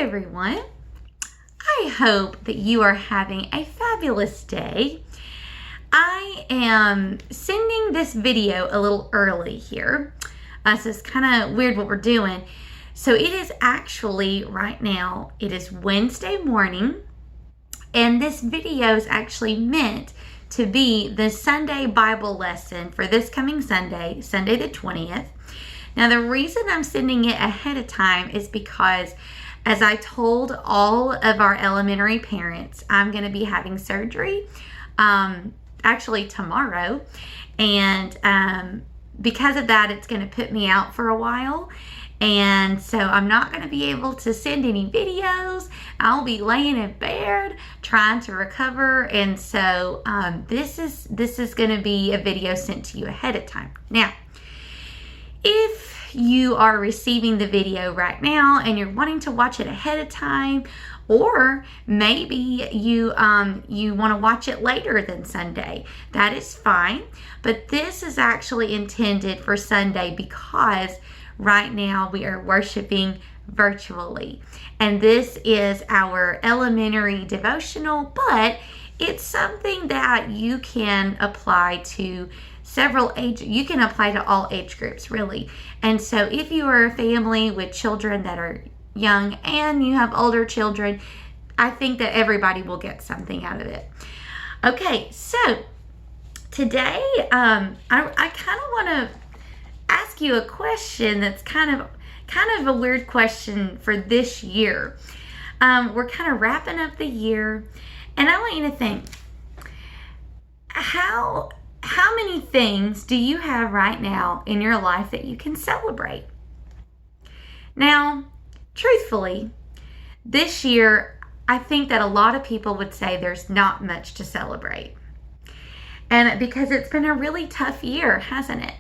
everyone. I hope that you are having a fabulous day. I am sending this video a little early here. So it's kind of weird what we're doing. So it is actually right now, it is Wednesday morning, and this video is actually meant to be the Sunday Bible lesson for this coming Sunday, Sunday the 20th. Now the reason I'm sending it ahead of time is because, as I told all of our elementary parents, I'm going to be having surgery actually tomorrow. And because of that, it's going to put me out for a while. And so I'm not going to be able to send any videos. I'll be laying in bed trying to recover. And so this is going to be a video sent to you ahead of time. Now, if you are receiving the video right now and you're wanting to watch it ahead of time, or maybe you want to watch it later than Sunday, that is fine. But this is actually intended for Sunday because right now we are worshiping virtually. And this is our elementary devotional, but it's something that you can apply to several age, you can apply to all age groups, really. And so if you are a family with children that are young and you have older children, I think that everybody will get something out of it. Okay, so today I kind of want to ask you a question that's kind of a weird question for this year. We're kind of wrapping up the year, and I want you to think, how many things do you have right now in your life that you can celebrate? Now, truthfully, this year, I think that a lot of people would say there's not much to celebrate. And because it's been a really tough year, hasn't it?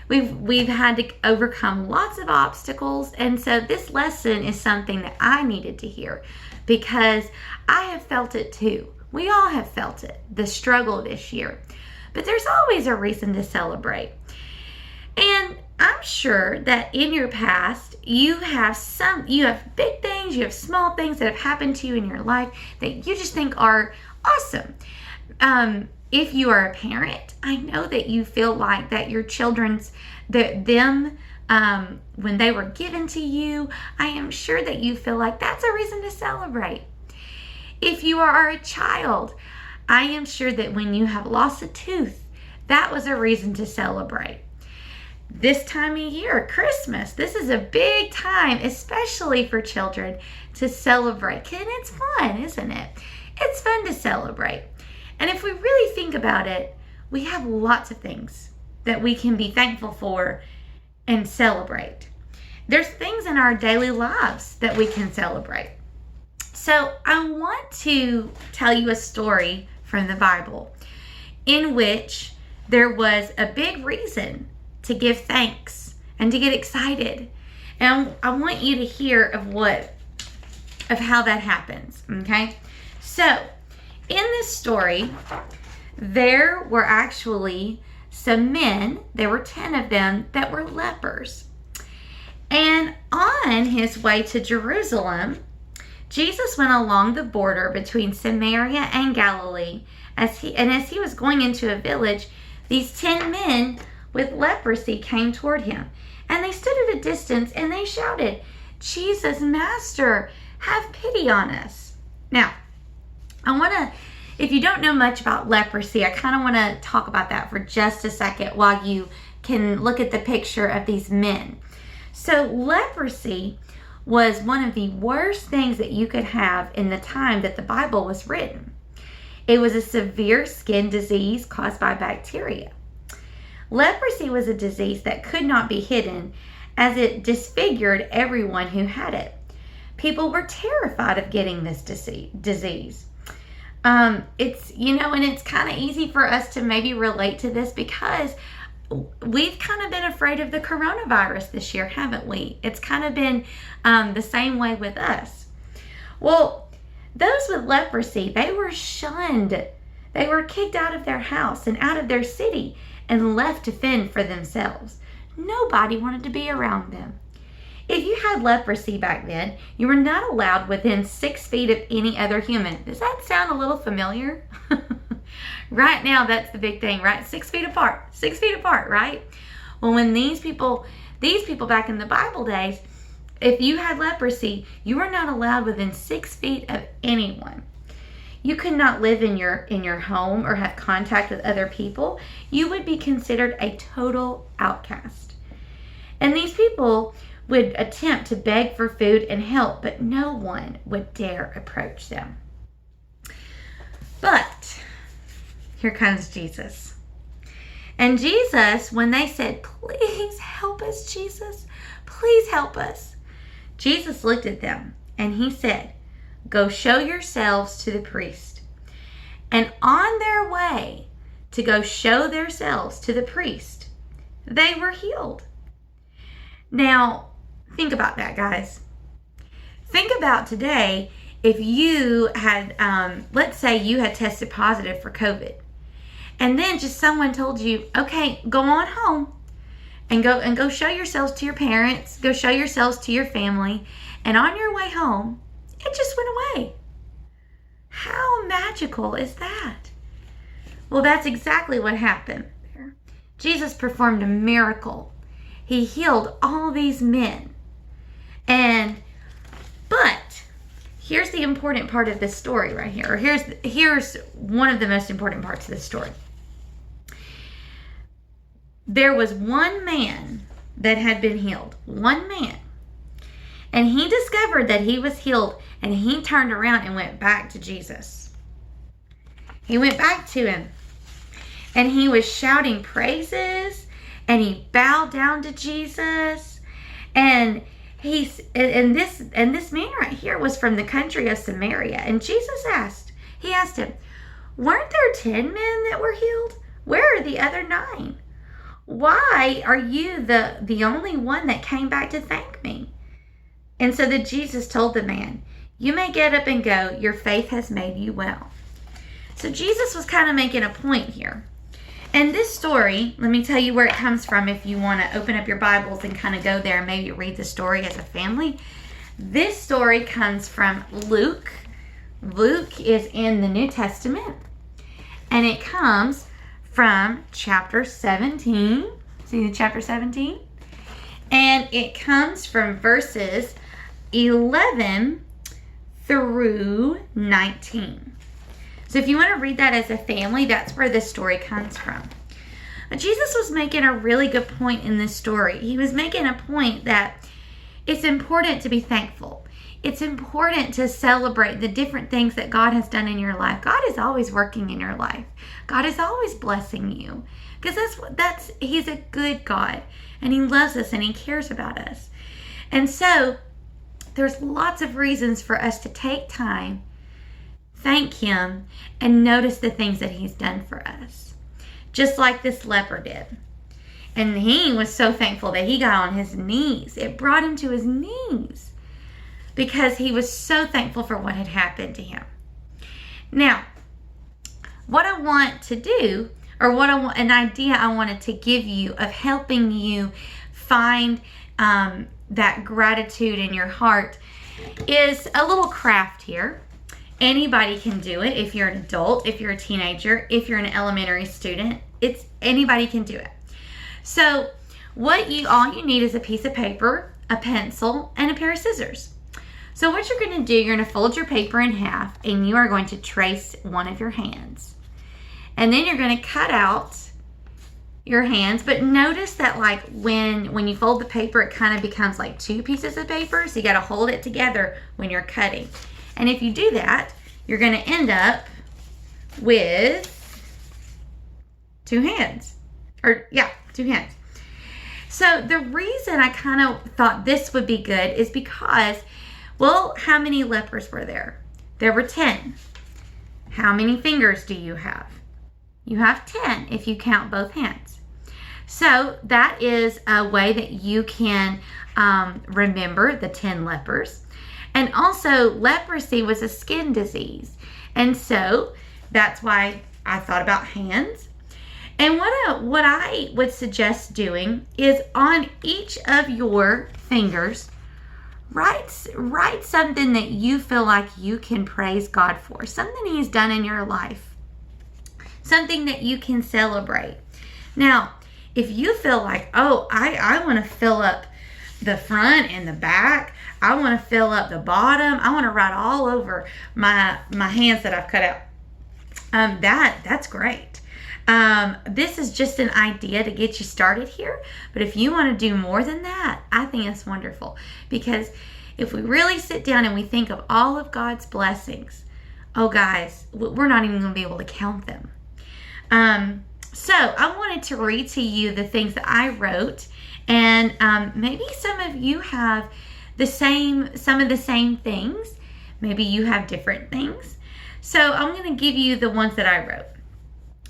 We've had to overcome lots of obstacles. And so this lesson is something that I needed to hear because I have felt it too. We all have felt it, the struggle this year. But there's always a reason to celebrate. And I'm sure that in your past, you have big things, you have small things that have happened to you in your life that you just think are awesome. If you are a parent, I know that you feel like that your children's, when they were given to you, I am sure that you feel like that's a reason to celebrate. If you are a child, I am sure that when you have lost a tooth, that was a reason to celebrate. This time of year, Christmas, this is a big time, especially for children, to celebrate. And it's fun, isn't it? It's fun to celebrate. And if we really think about it, we have lots of things that we can be thankful for and celebrate. There's things in our daily lives that we can celebrate. So I want to tell you a story from the Bible in which there was a big reason to give thanks and to get excited. And I want you to hear of how that happens, okay? So in this story, there were actually some men, there were 10 of them, that were lepers. And on his way to Jerusalem, Jesus went along the border between Samaria and Galilee. As he was going into a village, these 10 men with leprosy came toward him. And they stood at a distance and they shouted, "Jesus, Master, have pity on us." Now, if you don't know much about leprosy, I kind of want to talk about that for just a second while you can look at the picture of these men. So leprosy was one of the worst things that you could have in the time that the Bible was written. It was a severe skin disease caused by bacteria. Leprosy was a disease that could not be hidden as it disfigured everyone who had it. People were terrified of getting this disease. And it's kind of easy for us to maybe relate to this because we've kind of been afraid of the coronavirus this year, haven't we? It's kind of been the same way with us. Well, those with leprosy, they were shunned. They were kicked out of their house and out of their city and left to fend for themselves. Nobody wanted to be around them. If you had leprosy back then, you were not allowed within 6 feet of any other human. Does that sound a little familiar? Right now, that's the big thing, right? 6 feet apart. 6 feet apart, right? Well, when these people back in the Bible days, if you had leprosy, you were not allowed within 6 feet of anyone. You could not live in your home or have contact with other people. You would be considered a total outcast. And these people would attempt to beg for food and help, but no one would dare approach them. But here comes Jesus. And Jesus, when they said, "Please help us, Jesus, please help us," Jesus looked at them and he said, "Go show yourselves to the priest." And on their way to go show themselves to the priest, they were healed. Now, think about that, guys. Think about today if you had, let's say you had tested positive for COVID. And then just someone told you, okay, go on home and go show yourselves to your parents, go show yourselves to your family. And on your way home, it just went away. How magical is that? Well, that's exactly what happened there. Jesus performed a miracle. He healed all these men. But here's the important part of this story right here. Or here's one of the most important parts of this story. There was one man that had been healed. One man. And he discovered that he was healed, and he turned around and went back to Jesus. He went back to him, and he was shouting praises, and he bowed down to Jesus. And this man right here was from the country of Samaria. And Jesus asked him, "Weren't there 10 men that were healed? Where are the other 9? Why are you the only one that came back to thank me?" And so that Jesus told the man, "You may get up and go. Your faith has made you well." So Jesus was kind of making a point here. And this story, let me tell you where it comes from if you want to open up your Bibles and kind of go there and maybe read the story as a family. This story comes from Luke. Luke is in the New Testament. And it comes from chapter 17. See the chapter 17? And it comes from verses 11 through 19. So if you want to read that as a family, that's where this story comes from. Jesus was making a really good point in this story. He was making a point that it's important to be thankful. It's important to celebrate the different things that God has done in your life. God is always working in your life. God is always blessing you. Because He's a good God. And He loves us and He cares about us. And so, there's lots of reasons for us to take time, thank Him, and notice the things that He's done for us. Just like this leper did. And he was so thankful that he got on his knees. It brought him to his knees because he was so thankful for what had happened to him. Now, what I want to do, or an idea I wanted to give you of helping you find that gratitude in your heart is a little craft here. Anybody can do it. If you're an adult, if you're a teenager, if you're an elementary student, anybody can do it. So all you need is a piece of paper, a pencil, and a pair of scissors. So what you're going to do, you're going to fold your paper in half, and you are going to trace one of your hands. And then you're going to cut out your hands. But notice that like when you fold the paper, it kind of becomes like 2 pieces of paper. So you got to hold it together when you're cutting. And if you do that, you're going to end up with 2 hands. 2 hands. So the reason I kind of thought this would be good is because, well, how many lepers were there? There were 10. How many fingers do you have? You have 10 if you count both hands. So that is a way that you can remember the 10 lepers. And also, leprosy was a skin disease. And so that's why I thought about hands. And what I would suggest doing is on each of your fingers, Write something that you feel like you can praise God for, something He's done in your life, something that you can celebrate. Now, if you feel like, oh, I want to fill up the front and the back, I want to fill up the bottom, I want to write all over my hands that I've cut out, that's great. This is just an idea to get you started here. But if you want to do more than that, I think it's wonderful. Because if we really sit down and we think of all of God's blessings, oh guys, we're not even going to be able to count them. So I wanted to read to you the things that I wrote. And maybe some of you have some of the same things. Maybe you have different things. So I'm going to give you the ones that I wrote.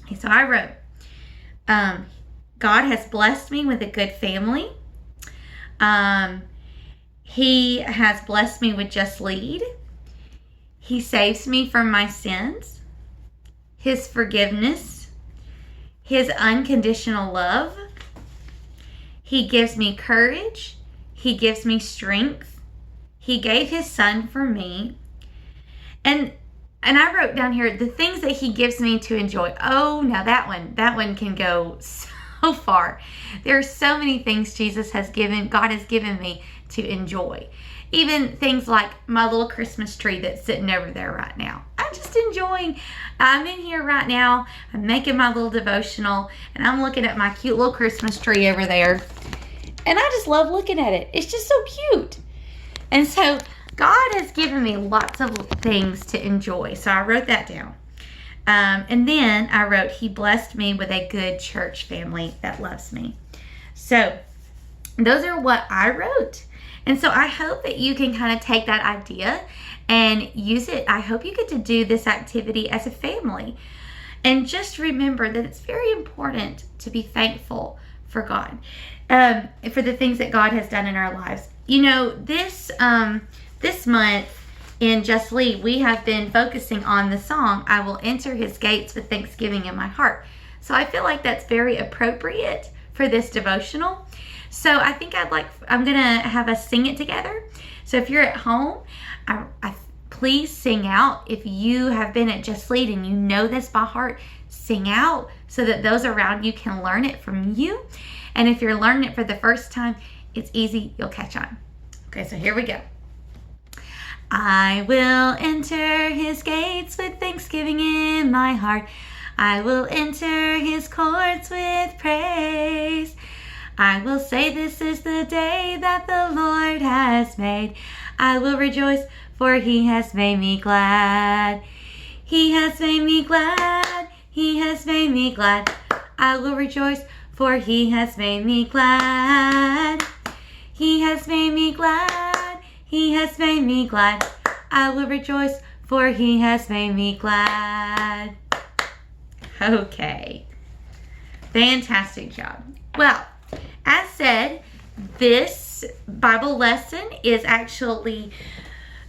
Okay, so I wrote, God has blessed me with a good family. He has blessed me with just lead. He saves me from my sins. His forgiveness. His unconditional love. He gives me courage. He gives me strength. He gave His Son for me. And I wrote down here the things that He gives me to enjoy. Oh, now that one can go so far. There are so many things God has given me to enjoy. Even things like my little Christmas tree that's sitting over there right now. I'm just enjoying. I'm in here right now. I'm making my little devotional, and I'm looking at my cute little Christmas tree over there. And I just love looking at it. It's just so cute. And so God has given me lots of things to enjoy. So I wrote that down. And then I wrote, He blessed me with a good church family that loves me. So those are what I wrote. And so I hope that you can kind of take that idea and use it. I hope you get to do this activity as a family. And just remember that it's very important to be thankful for God, for the things that God has done in our lives. You know, this month in Just Lead, we have been focusing on the song, I Will Enter His Gates with Thanksgiving in My Heart. So I feel like that's very appropriate for this devotional. So I think I'm going to have us sing it together. So if you're at home, please sing out. If you have been at Just Lead and you know this by heart, sing out so that those around you can learn it from you. And if you're learning it for the first time, it's easy. You'll catch on. Okay, so here we go. I will enter His gates with thanksgiving in my heart. I will enter His courts with praise. I will say this is the day that the Lord has made. I will rejoice, for He has made me glad. He has made me glad. He has made me glad. I will rejoice, for He has made me glad. He has made me glad. He has made me glad. I will rejoice, for He has made me glad. Okay. Fantastic job. Well, as said, this Bible lesson is actually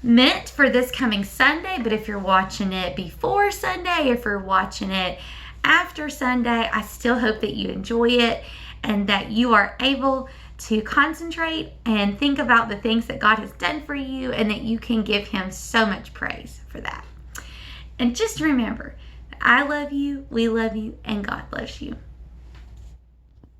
meant for this coming Sunday, but if you're watching it before Sunday, if you're watching it after Sunday, I still hope that you enjoy it and that you are able to concentrate and think about the things that God has done for you and that you can give Him so much praise for that. And just remember, I love you, we love you, and God loves you.